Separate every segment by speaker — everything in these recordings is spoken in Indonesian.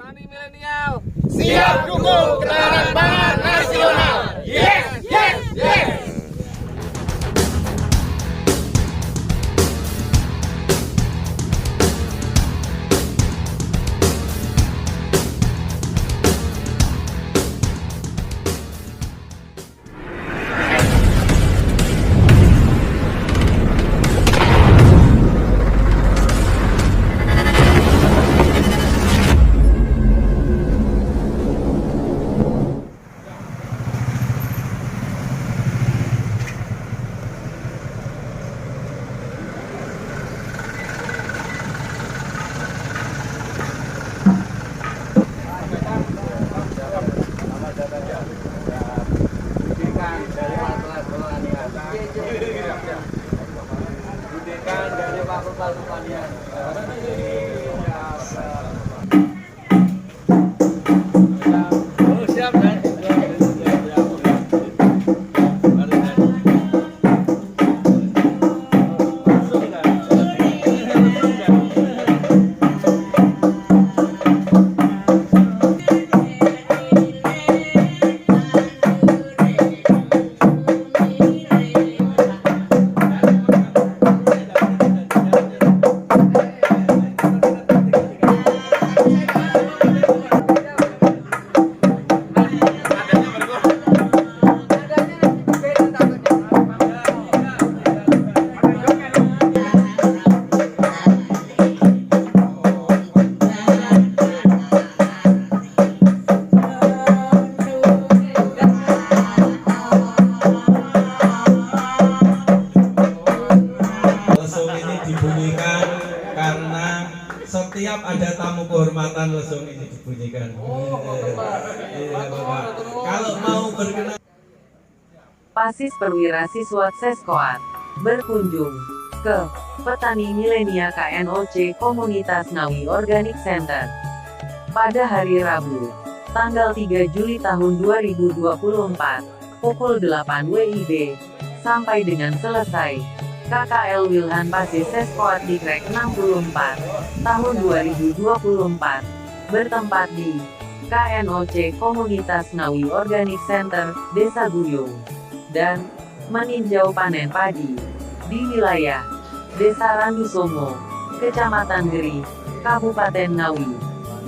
Speaker 1: Petani milenial
Speaker 2: siap dukung ketahanan pangan nasional. Yes, yes, yes.
Speaker 3: Setiap ada tamu kehormatan lesung ini dibunyikan. Kalau mau berkenan.
Speaker 4: Pasis Perwira Siswa Seskoat berkunjung ke Petani Milenial KNOC Komunitas Ngawi Organic Center pada hari Rabu, tanggal 3 Juli tahun 2024, pukul 8 WIB, sampai dengan selesai. KKL Wilhan Pasis Seskoat di Krek 64, tahun 2024, bertempat di KNOC Komunitas Ngawi Organic Center, Desa Guyung, dan meninjau panen padi di wilayah Desa Randusongo, Kecamatan Geri, Kabupaten Ngawi.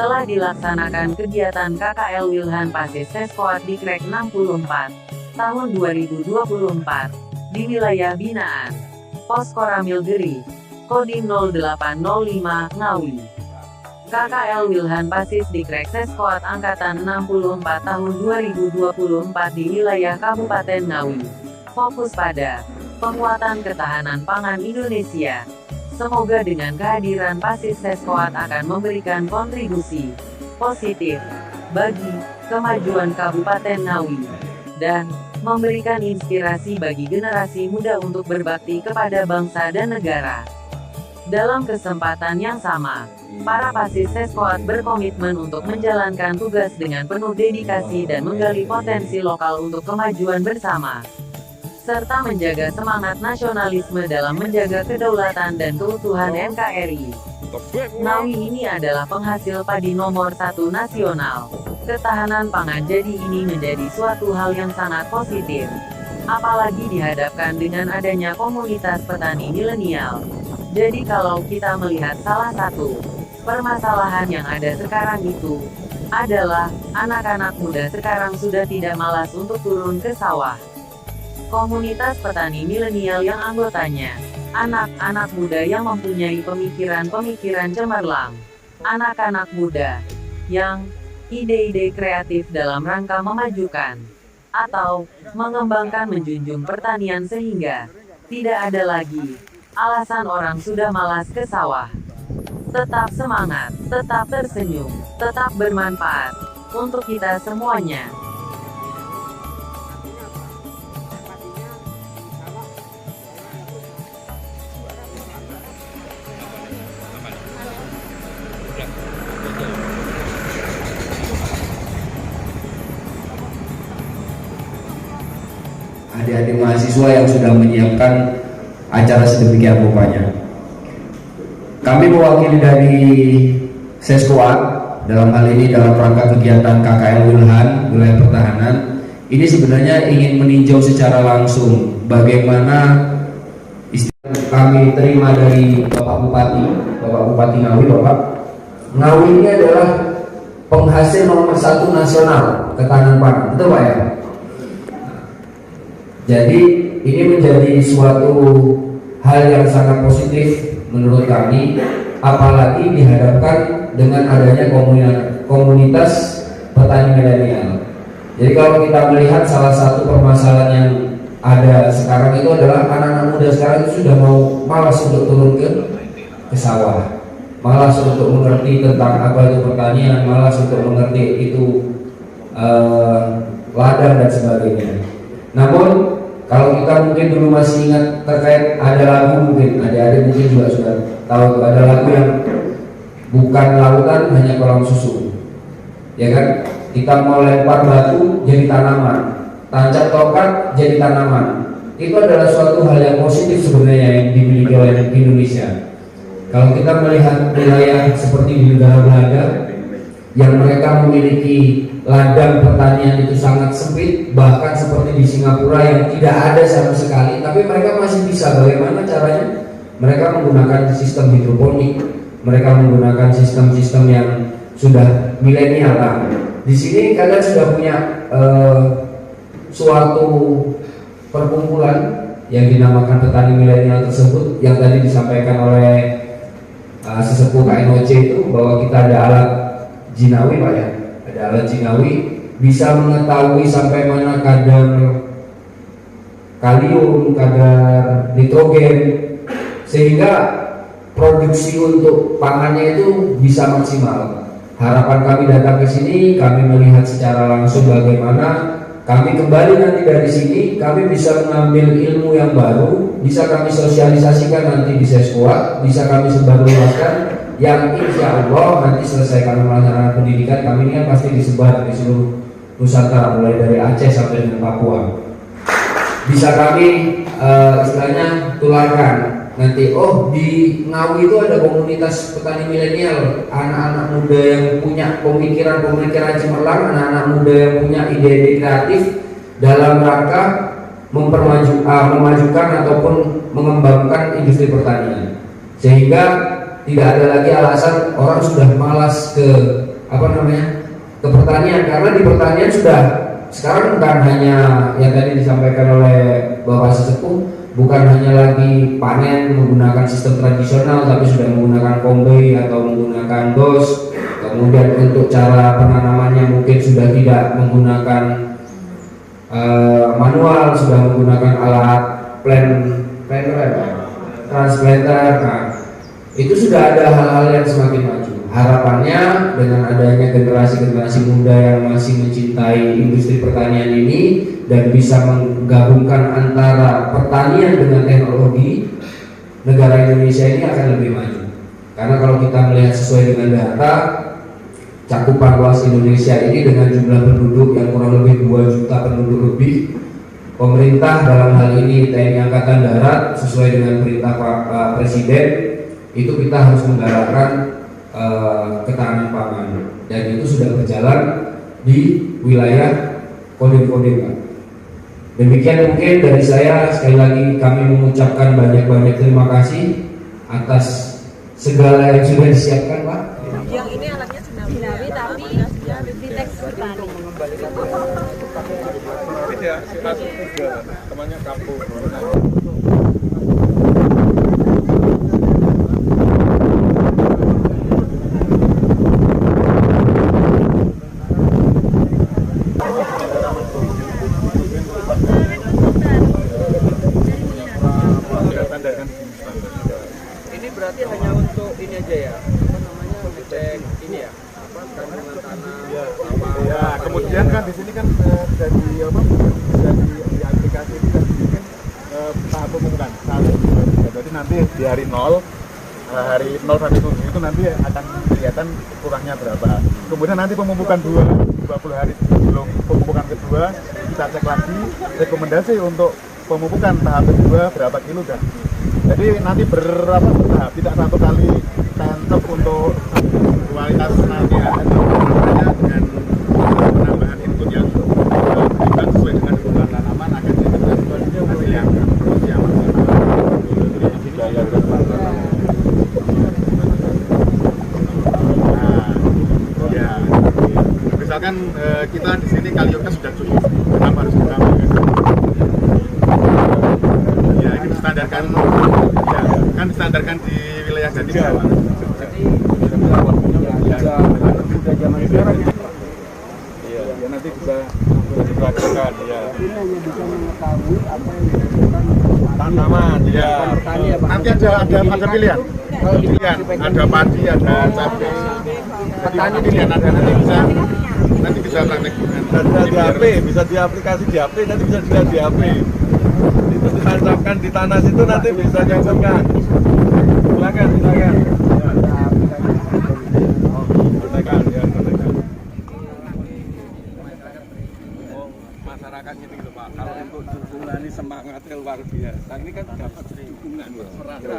Speaker 4: Telah dilaksanakan kegiatan KKL Wilhan Pasis Seskoat di Krek 64, tahun 2024, di wilayah binaan Pos Koramil Geri, Kodim 0805, Ngawi. KKL Wilhan Pasis di Krek Seskoat Angkatan 64 tahun 2024 di wilayah Kabupaten Ngawi. Fokus pada penguatan ketahanan pangan Indonesia. Semoga dengan kehadiran Pasis Seskoat akan memberikan kontribusi positif bagi kemajuan Kabupaten Ngawi dan memberikan inspirasi bagi generasi muda untuk berbakti kepada bangsa dan negara. Dalam kesempatan yang sama, para Pasis Seskoat berkomitmen untuk menjalankan tugas dengan penuh dedikasi dan menggali potensi lokal untuk kemajuan bersama, serta menjaga semangat nasionalisme dalam menjaga kedaulatan dan keutuhan NKRI. Ngawi ini adalah penghasil padi nomor 1 nasional. Ketahanan pangan jadi ini menjadi suatu hal yang sangat positif. Apalagi dihadapkan dengan adanya komunitas petani milenial. Jadi kalau kita melihat salah satu permasalahan yang ada sekarang itu adalah anak-anak muda sekarang sudah tidak malas untuk turun ke sawah. Komunitas petani milenial yang anggotanya anak-anak muda yang mempunyai pemikiran-pemikiran cemerlang, anak-anak muda yang ide-ide kreatif dalam rangka memajukan atau mengembangkan menjunjung pertanian sehingga tidak ada lagi alasan orang sudah malas ke sawah. Tetap semangat, tetap tersenyum, tetap bermanfaat untuk kita semuanya.
Speaker 5: Adik-adik mahasiswa yang sudah menyiapkan acara sedemikian rupanya. Kami mewakili dari Seskoat dalam hal ini dalam rangka kegiatan KKN Wilhan, wilayah pertahanan, ini sebenarnya ingin meninjau secara langsung bagaimana istilah kami terima dari Bapak Bupati Ngawi. Bapak, Ngawi ini adalah penghasil nomor 1 nasional ketahanan pangan, betul Pak ya? Jadi ini menjadi suatu hal yang sangat positif menurut kami, apalagi dihadapkan dengan adanya komunitas petani milenial. Jadi kalau kita melihat salah satu permasalahan yang ada sekarang itu adalah anak-anak muda sekarang itu sudah malas untuk turun ke sawah, malas untuk mengerti tentang apa itu pertanian, malas untuk mengerti itu ladang dan sebagainya. Namun kalau kita mungkin dulu masih ingat terkait ada lagu, mungkin adik-adik mungkin juga sudah tahu, ada lagu yang bukan lautan hanya kolam susu, ya kan? Kita mau lempar batu jadi tanaman, tancap tongkat jadi tanaman. Itu adalah suatu hal yang positif sebenarnya yang dimiliki oleh Indonesia. Kalau kita melihat wilayah seperti di negara Belanda yang mereka memiliki ladang pertanian itu sangat sempit, bahkan seperti di Singapura yang tidak ada sama sekali, tapi mereka masih bisa. Bagaimana caranya? Mereka menggunakan sistem hidroponik, mereka menggunakan sistem-sistem yang sudah milenial lah. Di sini kalian sudah punya suatu perkumpulan yang dinamakan petani milenial tersebut, yang tadi disampaikan oleh sesepuh KNOC itu bahwa kita ada alat jinawi Pak ya, ada alat jinawi bisa mengetahui sampai mana kadar kalium, kadar nitrogen, sehingga produksi untuk pangannya itu bisa maksimal. Harapan kami datang ke sini, kami melihat secara langsung bagaimana kami kembali nanti dari sini, kami bisa mengambil ilmu yang baru, bisa kami sosialisasikan nanti di sekolah, bisa kami sebarluaskan, yang insya Allah nanti selesai kami melaksanakan pendidikan, kami ini kan pasti disebar di seluruh Nusantara, mulai dari Aceh sampai dengan Papua. Bisa kami istilahnya tularkan nanti, oh di Ngawi itu ada komunitas petani milenial, anak-anak muda yang punya pemikiran cemerlang, anak-anak muda yang punya ide-ide kreatif dalam rangka memajukan ataupun mengembangkan industri pertanian, sehingga tidak ada lagi alasan orang sudah malas ke ke pertanian, karena di pertanian sudah sekarang bukan hanya yang tadi disampaikan oleh Bapak Sesepuh, bukan hanya lagi panen menggunakan sistem tradisional, tapi sudah menggunakan kombay atau menggunakan dos. Kemudian untuk cara penanamannya mungkin sudah tidak menggunakan manual, sudah menggunakan alat transplanter. Nah, itu sudah ada hal-hal yang semakin maju. Harapannya dengan adanya generasi-generasi muda yang masih mencintai industri pertanian ini dan bisa menggabungkan antara pertanian dengan teknologi, negara Indonesia ini akan lebih maju. Karena kalau kita melihat sesuai dengan data, cakupan luas Indonesia ini dengan jumlah penduduk yang kurang lebih 2 juta penduduk lebih, pemerintah dalam hal ini TNI Angkatan Darat sesuai dengan perintah Pak Presiden, itu kita harus menggalakkan ketahanan pangan, dan itu sudah berjalan di wilayah Kodim-Kodim. Demikian mungkin dari saya. Sekali lagi kami mengucapkan banyak-banyak terima kasih atas segala yang sudah disiapkan Pak.
Speaker 1: Yang ini alatnya Jinawi tapi di teks petani.
Speaker 2: Temannya kampung.
Speaker 6: Ini berarti hanya untuk ini aja ya, apa namanya, ngecek ini ya, apa kandungan tanah.
Speaker 2: Ya, kemudian kan di sini kan dari di aplikasi ini kan bikin tahap pemungutan 1, 2, 3. Jadi nanti di hari 0 sampai 7 itu nanti akan kelihatan kurangnya berapa. Kemudian nanti pemupukan 20 hari sebelum pemupukan kedua kita cek lagi rekomendasi untuk pemupukan tahap kedua berapa kilo kan. Jadi nanti bertahap, tidak satu kali cocok untuk kualitas nanti ada dengan penambahan input yang berimbang sesuai dengan kebutuhan tanaman akan jadi hasil yang maksimal. Ya, misalkan kita di sini kaliumnya sudah cukup, kenapa harus ditambah? Ya, ini distandarkan, ya, kan distandarkan di wilayah Jatim.
Speaker 6: Sudah zaman sekarang ya.
Speaker 2: Iya, ya nanti bisa diperhatikan ya.
Speaker 6: Ini hanya bisa mengetahui apa yang dibutuhkan
Speaker 2: Tanaman, ya.
Speaker 6: petani ya Pak.
Speaker 2: Nanti ada pilihan. Pilihan, ada padi, ada cabai. Petani pilihan ada nanti bisa praktek dengan
Speaker 7: Bisa di HP, bisa di aplikasi di HP, nanti bisa dilihat di HP. Itu ditancapkan di tanah situ nanti bisa nyambungkan. Silakan.
Speaker 2: gunakan ya, gunakan.
Speaker 7: Masyarakat gitu loh Pak. Kalau untuk dukungan ini semangatnya luar biasa. Ini kan dapat dukungan, merasa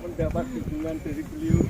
Speaker 7: mendapat dukungan dari beliau.